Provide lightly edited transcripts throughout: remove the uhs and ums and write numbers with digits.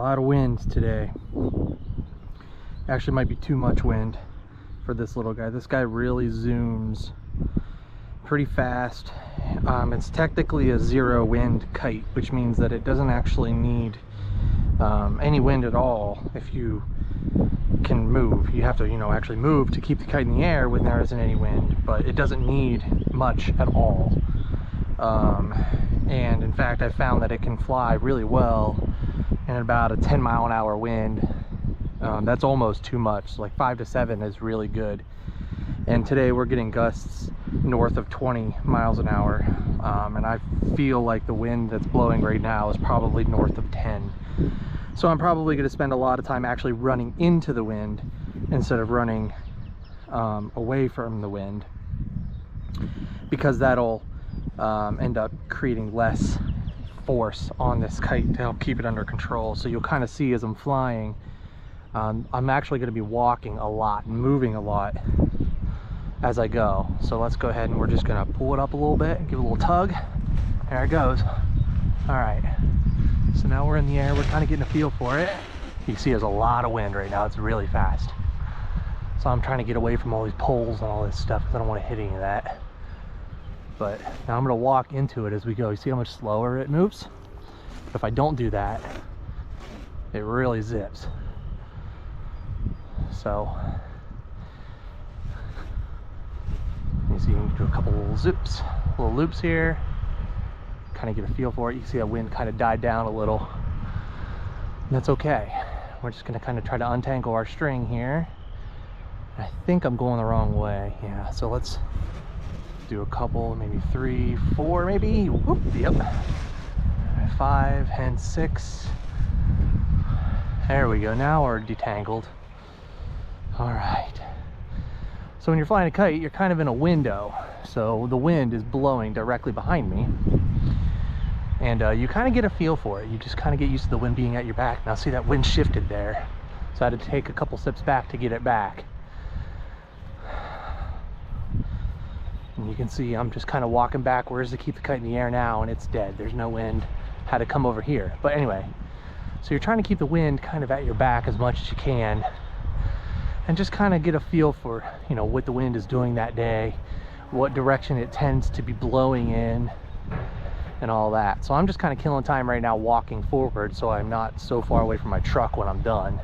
lot of wind today. Actually might be too much wind for this little guy. This guy really zooms pretty fast. It's technically a zero wind kite, which means that it doesn't actually need any wind at all. If you can move, you have to, actually move to keep the kite in the air when there isn't any wind, but it doesn't need much at all. And in fact, I found that it can fly really well in about a 10-mile-an-hour wind. That's almost too much. Like 5 to 7 is really good. And today we're getting gusts north of 20 miles an hour. And I feel like the wind that's blowing right now is probably north of 10. So I'm probably going to spend a lot of time actually running into the wind instead of running away from the wind, because that'll end up creating less force on this kite to help keep it under control. So you'll kind of see as I'm flying, I'm actually going to be walking a lot and moving a lot as I go. So let's go ahead and we're just going to pull it up a little bit, give it a little tug. There it goes. All right, so now we're in the air. We're kind of getting a feel for it. You can see there's a lot of wind right now. It's really fast. So I'm trying to get away from all these poles and all this stuff because I don't want to hit any of that. But now I'm going to walk into it as we go. You see how much slower it moves? But if I don't do that, it really zips. So you see, you can do a couple little zips, little loops here, kind of get a feel for it. You can see that wind kind of died down a little. And that's okay. We're just going to kind of try to untangle our string here. I think I'm going the wrong way. Yeah, so let's do a couple, maybe 3, 4, maybe. Whoop, yep. 5 and 6. There we go. Now we're detangled. All right. So when you're flying a kite, you're kind of in a window. So the wind is blowing directly behind me. And you kind of get a feel for it. You just kind of get used to the wind being at your back. Now see, that wind shifted there. So I had to take a couple steps back to get it back. And you can see I'm just kind of walking backwards to keep the kite in the air now, and it's dead. There's no wind. Had to come over here. But anyway, so you're trying to keep the wind kind of at your back as much as you can, and just kind of get a feel for, what the wind is doing that day, what direction it tends to be blowing in, and all that. So I'm just kind of killing time right now walking forward so I'm not so far away from my truck when I'm done.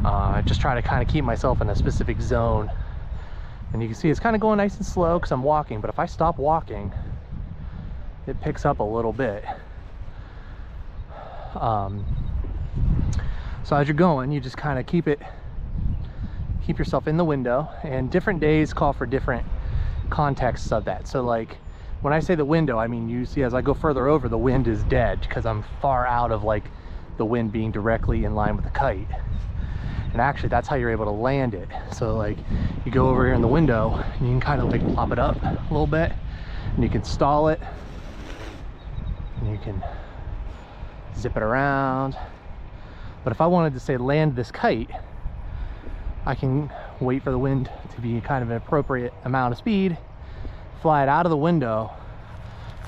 I just try to kind of keep myself in a specific zone. And you can see it's kind of going nice and slow because I'm walking, but if I stop walking, it picks up a little bit. So as you're going, you just kind of keep yourself in the window, and different days call for different contexts of that. So like when I say the window, I mean, you see as I go further over, the wind is dead because I'm far out of like the wind being directly in line with the kite. And actually that's how you're able to land it. So like you go over here in the window and you can kind of like plop it up a little bit, and you can stall it, and you can zip it around. But if I wanted to say land this kite, I can wait for the wind to be kind of an appropriate amount of speed, fly it out of the window,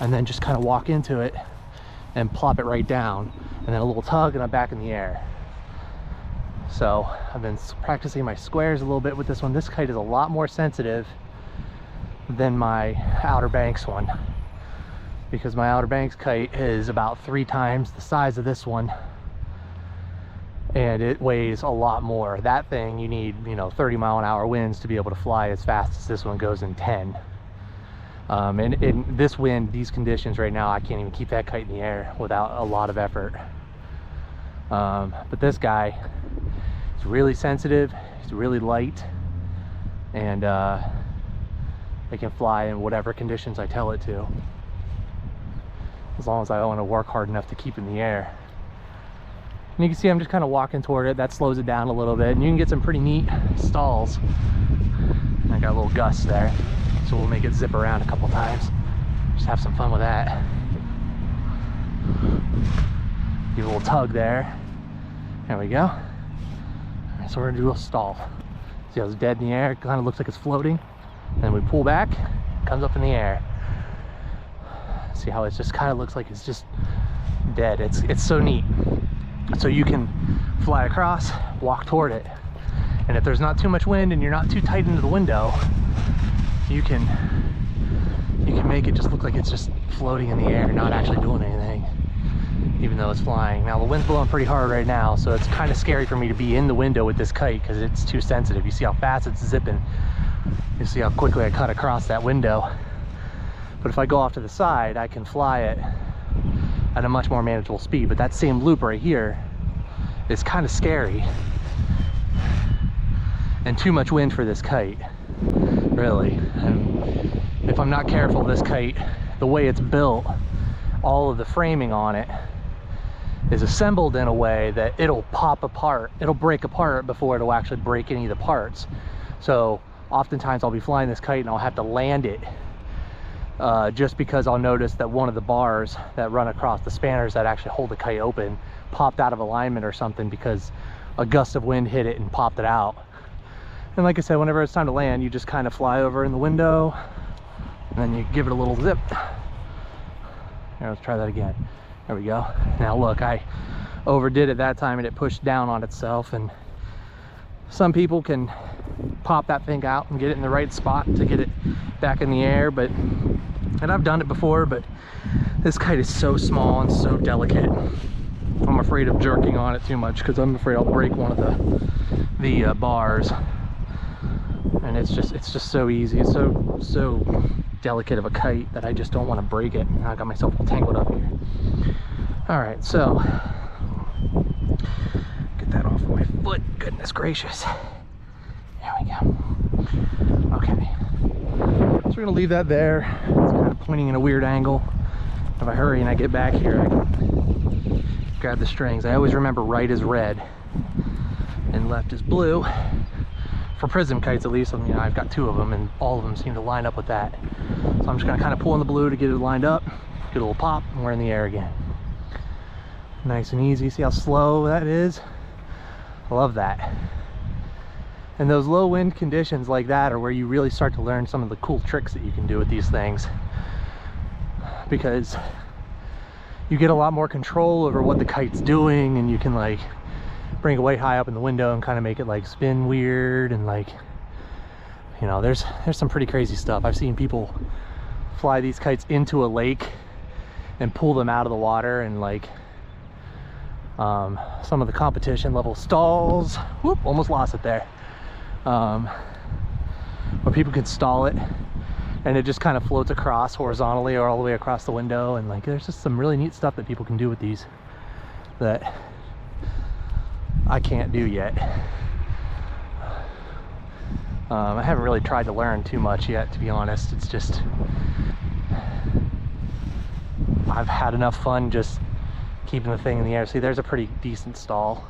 and then just kind of walk into it and plop it right down, and then a little tug and I'm back in the air. So I've been practicing my squares a little bit with this one. This kite is a lot more sensitive than my Outer Banks one, because my Outer Banks kite is about 3 times the size of this one, and it weighs a lot more. That thing, you need 30-mile-an-hour winds to be able to fly as fast as this one goes in 10. And in this wind, these conditions right now, I can't even keep that kite in the air without a lot of effort. But this guy, it's really sensitive, it's really light, and it can fly in whatever conditions I tell it to, as long as I want to work hard enough to keep in the air. And you can see I'm just kind of walking toward it. That slows it down a little bit, and you can get some pretty neat stalls. And I got a little gust there, so we'll make it zip around a couple times. Just have some fun with that. Give a little tug there. There we go. So we're gonna do a stall. See how it's dead in the air? It kind of looks like it's floating. And then we pull back, it comes up in the air. See how it just kind of looks like it's just dead. It's so neat. So you can fly across, walk toward it. And if there's not too much wind and you're not too tight into the window, you can make it just look like it's just floating in the air, not actually doing anything, even though it's flying. Now the wind's blowing pretty hard right now, so it's kind of scary for me to be in the window with this kite because it's too sensitive. You see how fast it's zipping. You see how quickly I cut across that window. But if I go off to the side, I can fly it at a much more manageable speed. But that same loop right here is kind of scary. And too much wind for this kite, really. And if I'm not careful, this kite, the way it's built, all of the framing on it is assembled in a way that it'll pop apart, it'll break apart before it'll actually break any of the parts. So oftentimes I'll be flying this kite and I'll have to land it just because I'll notice that one of the bars that run across the spanners that actually hold the kite open popped out of alignment or something because a gust of wind hit it and popped it out. And like I said, whenever it's time to land, you just kind of fly over in the window and then you give it a little zip. Here, let's try that again. There we go. Now look, I overdid it that time and it pushed down on itself, and some people can pop that thing out and get it in the right spot to get it back in the air, and I've done it before, but this kite is so small and so delicate. I'm afraid of jerking on it too much because I'm afraid I'll break one of the bars. And it's just so easy. It's so delicate of a kite that I just don't want to break it. I got myself all tangled up here. All right, so get that off of my foot. Goodness gracious. There we go. Okay, so we're gonna leave that there. It's kind of pointing in a weird angle. If I hurry and I get back here, I can grab the strings. I always remember right is red and left is blue. For prism kites, at least, you know, I've got two of them and all of them seem to line up with that. So I'm just gonna kind of pull in the blue to get it lined up, get a little pop, and we're in the air again. Nice and easy. See how slow that is? I love that. And those low wind conditions like that are where you really start to learn some of the cool tricks that you can do with these things, because you get a lot more control over what the kite's doing, and you can like bring it way high up in the window and kind of make it like spin weird, and like, you know, there's some pretty crazy stuff. I've seen people fly these kites into a lake and pull them out of the water, and like some of the competition level stalls, whoop, almost lost it there, where people can stall it and it just kind of floats across horizontally or all the way across the window. And like, there's just some really neat stuff that people can do with these that I can't do yet. I haven't really tried to learn too much yet, to be honest. It's just, I've had enough fun just keeping the thing in the air. See, there's a pretty decent stall.